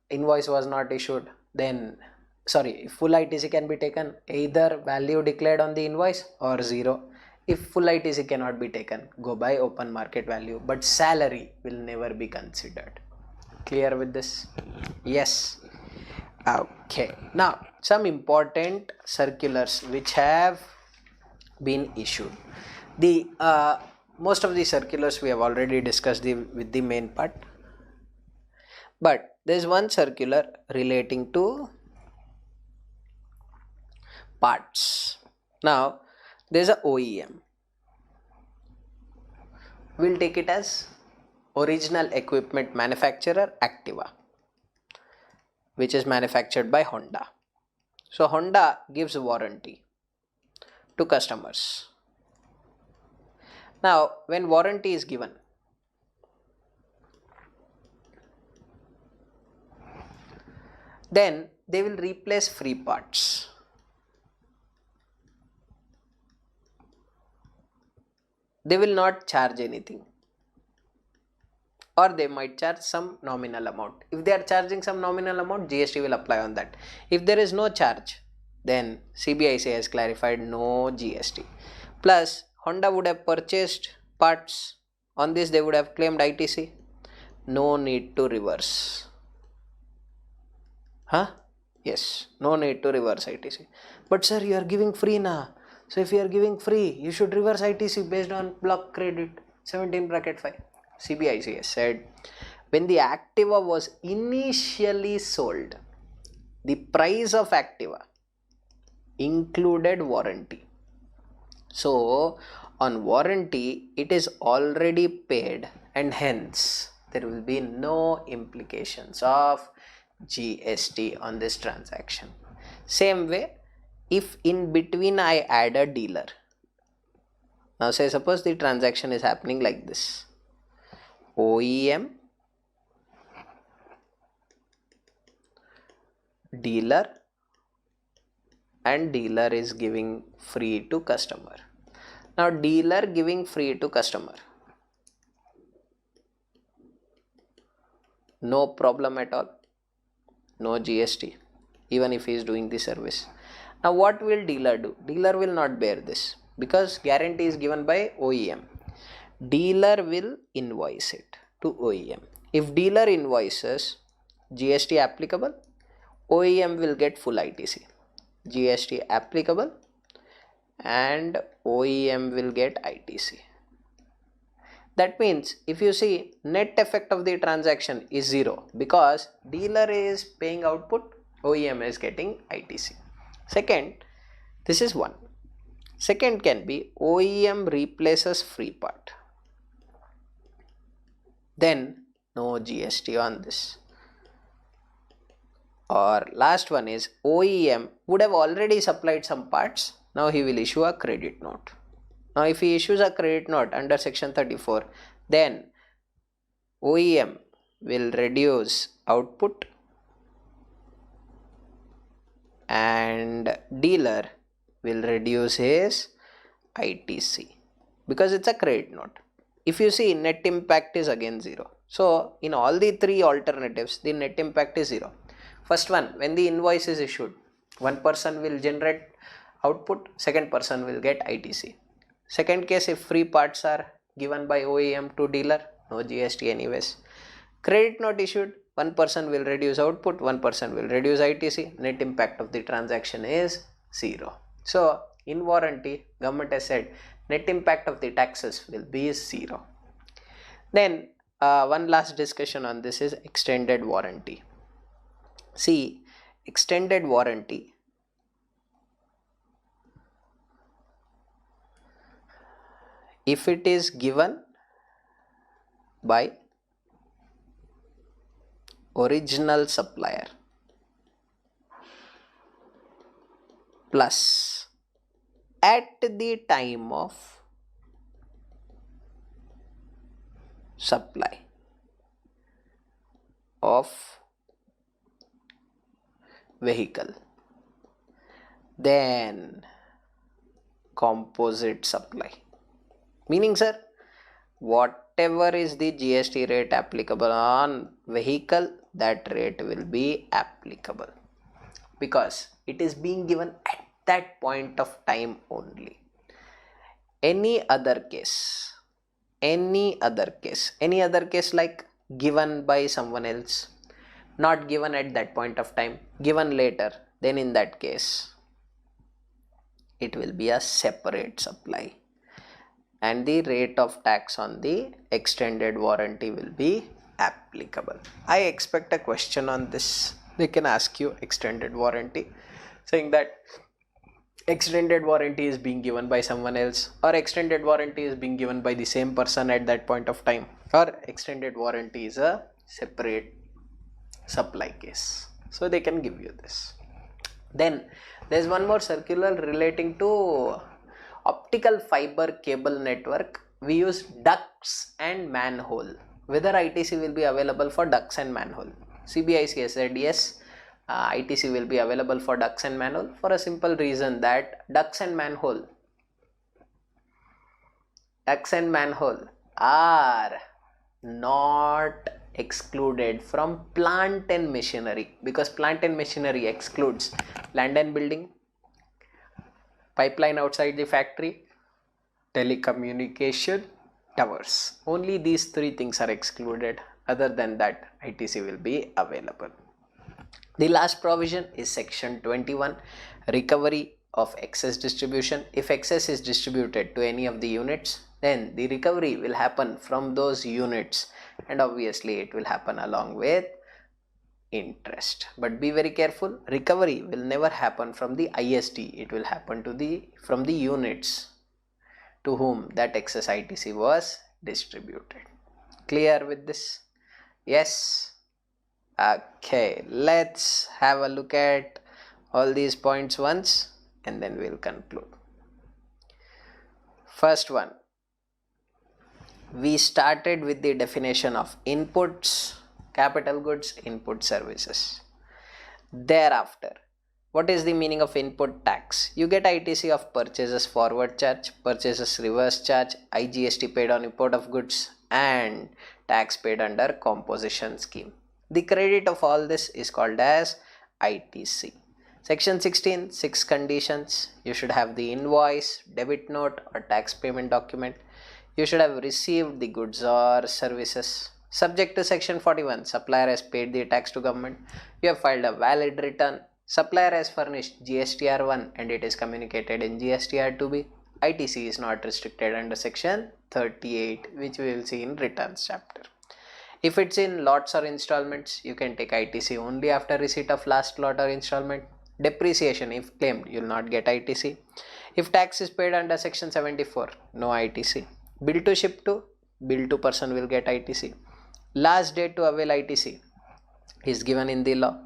invoice was not issued, then if full ITC can be taken, either value declared on the invoice or 0. If full ITC cannot be taken, go by open market value, but salary will never be considered. Clear with this? Yes. Okay. Now, some important circulars which have been issued. The most of the circulars we have already discussed with the main part, but there is one circular relating to parts. Now, there is a OEM. We'll take it as original equipment manufacturer Activa, which is manufactured by Honda. So Honda gives warranty to customers. Now, when warranty is given, then they will replace free parts. They will not charge anything, or they might charge some nominal amount. If they are charging some nominal amount, GST will apply on that. If there is no charge, then CBIC has clarified no GST. Plus, Honda would have purchased parts. On this, they would have claimed ITC. No need to reverse. Yes, no need to reverse ITC. But sir, you are giving free na. So if you are giving free, you should reverse ITC based on block credit 17(5). CBIC has said when the Activa was initially sold, the price of Activa included warranty. So on warranty, it is already paid and hence there will be no implications of GST on this transaction. Same way, if in between I add a dealer, now say suppose the transaction is happening like this: OEM, dealer, and dealer is giving free to customer. Now dealer giving free to customer, no problem at all, no GST, even if he is doing the service. Now what will dealer do? Dealer will not bear this because guarantee is given by OEM. Dealer will invoice it to OEM. If dealer invoices, GST applicable, OEM will get full ITC. GST applicable and OEM will get ITC. That means if you see, net effect of the transaction is zero because dealer is paying output, OEM is getting ITC. Second, this is one. Second can be OEM replaces free part. Then no GST on this. Or last one is OEM would have already supplied some parts. Now he will issue a credit note. Now if he issues a credit note under section 34, then OEM will reduce output and dealer will reduce his ITC because it's a credit note. If you see, net impact is again zero. So in all the three alternatives, the net impact is zero. First one, when the invoice is issued, one person will generate output, second person will get ITC. Second case, if free parts are given by OEM to dealer, no GST anyways. Credit note issued, one person will reduce output, one person will reduce ITC. Net impact of the transaction is zero. So in warranty, government has said net impact of the taxes will be zero. Then one last discussion on this is extended warranty. See, extended warranty, if it is given by original supplier plus at the time of supply of vehicle, then composite supply. Meaning, sir, whatever is the GST rate applicable on vehicle, that rate will be applicable because it is being given at that point of time only. Any other case like given by someone else, not given at that point of time, given later, then in that case it will be a separate supply and the rate of tax on the extended warranty will be applicable. I expect a question on this. They can ask you extended warranty, saying that extended warranty is being given by someone else, or extended warranty is being given by the same person at that point of time, or extended warranty is a separate supply case. So they can give you this. Then there's one more circular relating to optical fiber cable network. We use ducts and manhole. Whether ITC will be available for ducts and manhole. CBIC has said yes, ITC will be available for ducts and manhole for a simple reason that ducts and manhole are not excluded from plant and machinery, because plant and machinery excludes land and building, pipeline outside the factory, telecommunication towers. Only these three things are excluded. Other than that, ITC will be available. The last provision is section 21, recovery of excess distribution. If excess is distributed to any of the units, then the recovery will happen from those units, and obviously it will happen along with interest. But be very careful, recovery will never happen from the ISD, it will happen from the units to whom that excess ITC was distributed. Clear with this? Yes? Okay, let's have a look at all these points once and then we'll conclude. First one, we started with the definition of inputs, capital goods, input services. Thereafter, what is the meaning of input tax? You get ITC of purchases forward charge, purchases reverse charge, IGST paid on import of goods, and tax paid under composition scheme. The credit of all this is called as ITC. Section 16, 6 conditions. You should have the invoice, debit note, or tax payment document. You should have received the goods or services. Subject to section 41, supplier has paid the tax to government. You have filed a valid return. Supplier has furnished GSTR1 and it is communicated in GSTR2B. ITC is not restricted under section 38, which we will see in returns chapter. If it's in lots or installments, you can take ITC only after receipt of last lot or installment. Depreciation, if claimed, you will not get ITC. If tax is paid under section 74, no ITC. Bill to ship to, bill to person will get ITC. Last date to avail ITC is given in the law.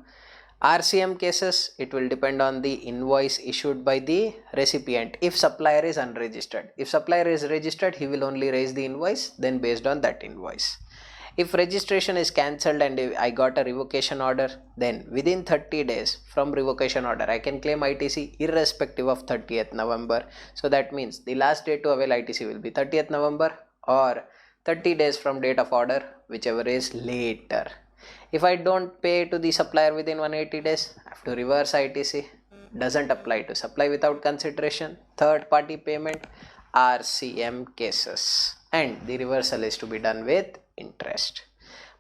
RCM cases, it will depend on the invoice issued by the recipient if supplier is unregistered. If supplier is registered, he will only raise the invoice, then based on that invoice. If registration is cancelled and I got a revocation order, then within 30 days from revocation order, I can claim ITC irrespective of 30th November. So that means the last date to avail ITC will be 30th November or 30 days from date of order, whichever is later. If I don't pay to the supplier within 180 days, I have to reverse ITC. Doesn't apply to supply without consideration, third party payment, RCM cases. And the reversal is to be done with interest.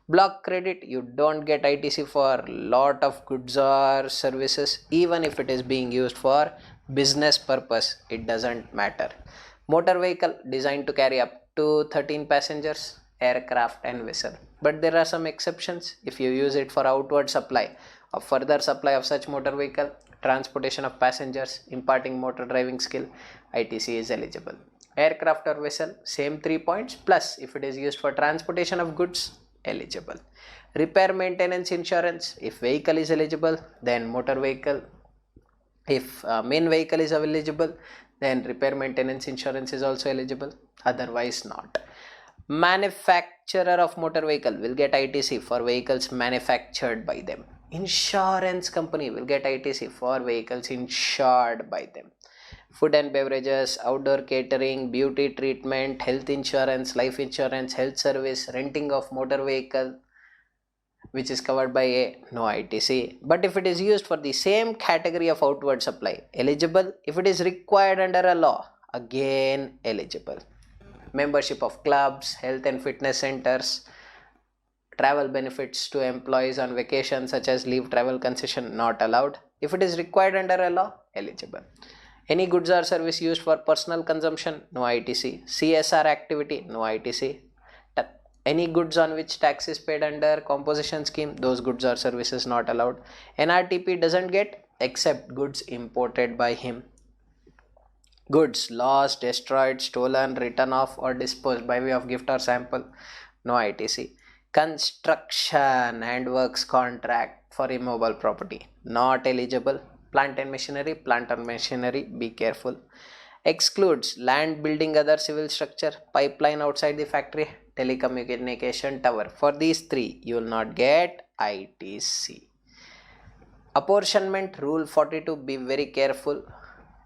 Block credit, you don't get ITC for lot of goods or services, even if it is being used for business purpose, it doesn't matter. Motor vehicle designed to carry up to 13 passengers, aircraft and vessel. But there are some exceptions. If you use it for outward supply or further supply of such motor vehicle, transportation of passengers, imparting motor driving skill, ITC is eligible. Aircraft or vessel, same 3 points, plus if it is used for transportation of goods, eligible. Repair maintenance insurance, if vehicle is eligible, then motor vehicle. If main vehicle is eligible, then repair maintenance insurance is also eligible, otherwise not. Manufacturer of motor vehicle will get ITC for vehicles manufactured by them. Insurance company will get ITC for vehicles insured by them. Food and beverages, outdoor catering, beauty treatment, health insurance, life insurance, health service, renting of motor vehicle, which is covered by a no ITC. But if it is used for the same category of outward supply, eligible. If it is required under a law, again eligible. Membership of clubs, health and fitness centers, travel benefits to employees on vacation such as leave travel concession, not allowed. If it is required under a law, eligible. Any goods or service used for personal consumption, no ITC. CSR activity, no ITC. Any goods on which tax is paid under composition scheme, those goods or services not allowed. NRTP doesn't get except goods imported by him. Goods lost, destroyed, stolen, written off or disposed by way of gift or sample, no ITC. Construction and works contract for immobile property, not eligible. Plant and machinery, be careful. Excludes land, building, other civil structure, pipeline outside the factory, telecommunication tower. For these three, you will not get ITC. Apportionment, rule 42, be very careful.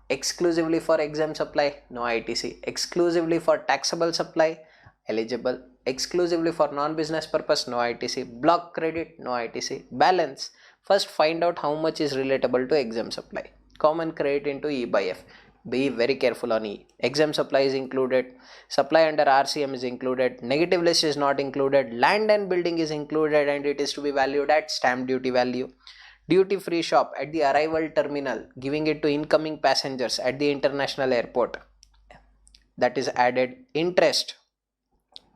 Exclusively for exempt supply, no ITC. Exclusively for taxable supply, eligible. Exclusively for non-business purpose, no ITC. Block credit, no ITC. Balance, first find out how much is relatable to exempt supply. Common credit into E by F. Be very careful on E. Exempt supply is included. Supply under RCM is included. Negative list is not included. Land and building is included and it is to be valued at stamp duty value. Duty free shop at the arrival terminal, giving it to incoming passengers at the international airport, that is added. Interest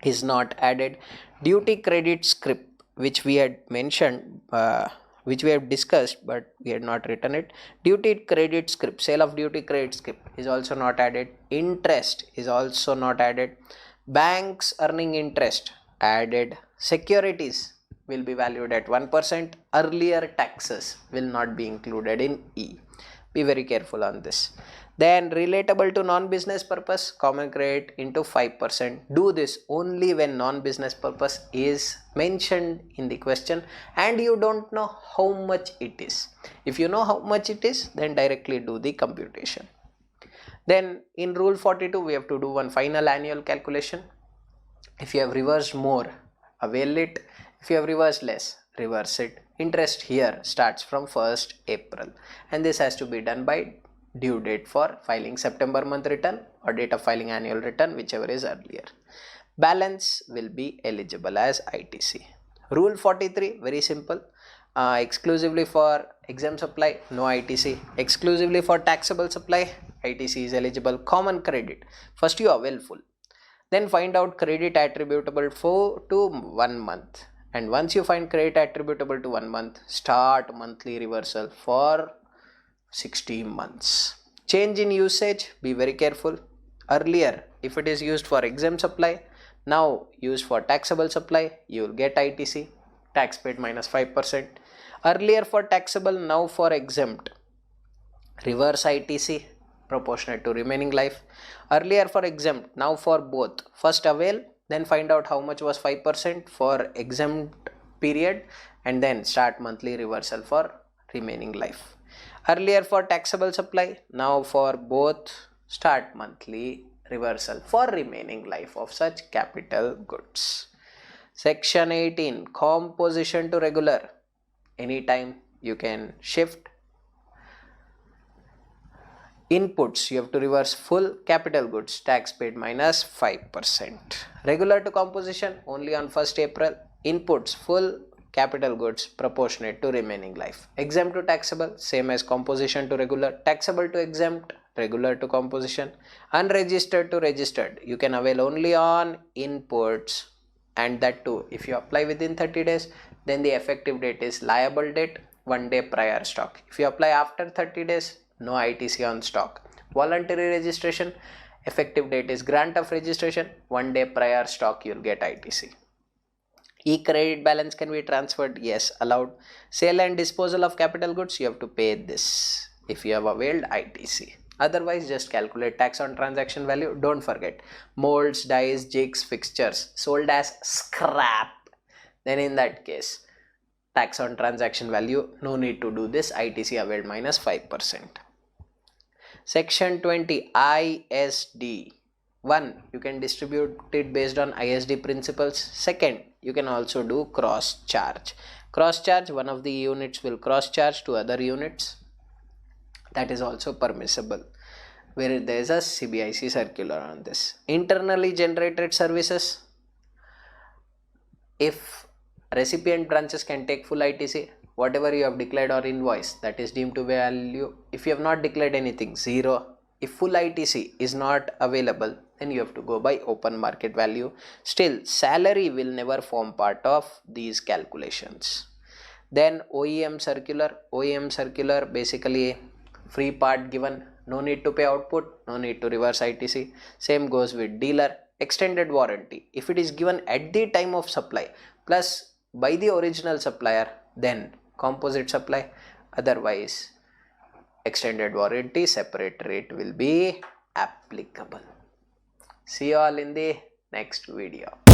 is not added. Duty credit script, which we had mentioned, which we have discussed but we had not written it. Duty credit script, sale of duty credit script is also not added. Interest is also not added. Banks earning interest, added securities will be valued at 1%. Earlier taxes will not be included in E. Be very careful on this. Then relatable to non-business purpose, common credit into 5%. Do this only when non-business purpose is mentioned in the question and you don't know how much it is. If you know how much it is, then directly do the computation. Then in rule 42, we have to do one final annual calculation. If you have reversed more, avail it. If you have reversed less, reverse it. Interest here starts from 1st April and this has to be done by due date for filing September month return or date of filing annual return, whichever is earlier. Balance will be eligible as ITC. Rule 43, very simple. Exclusively for exempt supply, no ITC. Exclusively for taxable supply, ITC is eligible. Common credit, first you avail full. Then find out credit attributable to 1 month. And once you find credit attributable to 1 month, start monthly reversal for 60 months. Change in usage, be very careful. Earlier, if it is used for exempt supply, now used for taxable supply, you will get ITC, tax paid minus 5%. Earlier for taxable, now for exempt, reverse ITC, proportionate to remaining life. Earlier for exempt, now for both. First avail, then find out how much was 5% for exempt period and then start monthly reversal for remaining life. Earlier for taxable supply, now for both start monthly reversal for remaining life of such capital goods. Section 18, composition to regular. Anytime you can shift. Inputs, you have to reverse full capital goods, tax paid minus 5%. Regular to composition only on 1st April. Inputs, full capital goods, proportionate to remaining life. Exempt to taxable, same as composition to regular. Taxable to exempt, regular to composition. Unregistered to registered, you can avail only on inputs, and that too if you apply within 30 days, then the effective date is liable date, 1 day prior stock. If you apply after 30 days, no ITC on stock. Voluntary registration, effective date is grant of registration, 1 day prior stock you will get ITC. E-credit balance can be transferred, yes, allowed. Sale and disposal of capital goods, you have to pay this if you have availed ITC. Otherwise, just calculate tax on transaction value. Don't forget, molds, dies, jigs, fixtures sold as scrap, then in that case, tax on transaction value, no need to do this, ITC availed minus 5%. Section 20, ISD. 1. You can distribute it based on ISD principles. Second, you can also do cross charge. Cross charge, one of the units will cross charge to other units. That is also permissible, where there is a CBIC circular on this. Internally generated services, if recipient branches can take full ITC, whatever you have declared or invoice, that is deemed to value. If you have not declared anything, 0. If full ITC is not available, then you have to go by open market value. Still, salary will never form part of these calculations. Then OEM circular, basically free part given, no need to pay output, no need to reverse ITC. Same goes with dealer. Extended warranty, if it is given at the time of supply plus by the original supplier, then composite supply. Otherwise, extended warranty, separate rate will be applicable. See you all in the next video.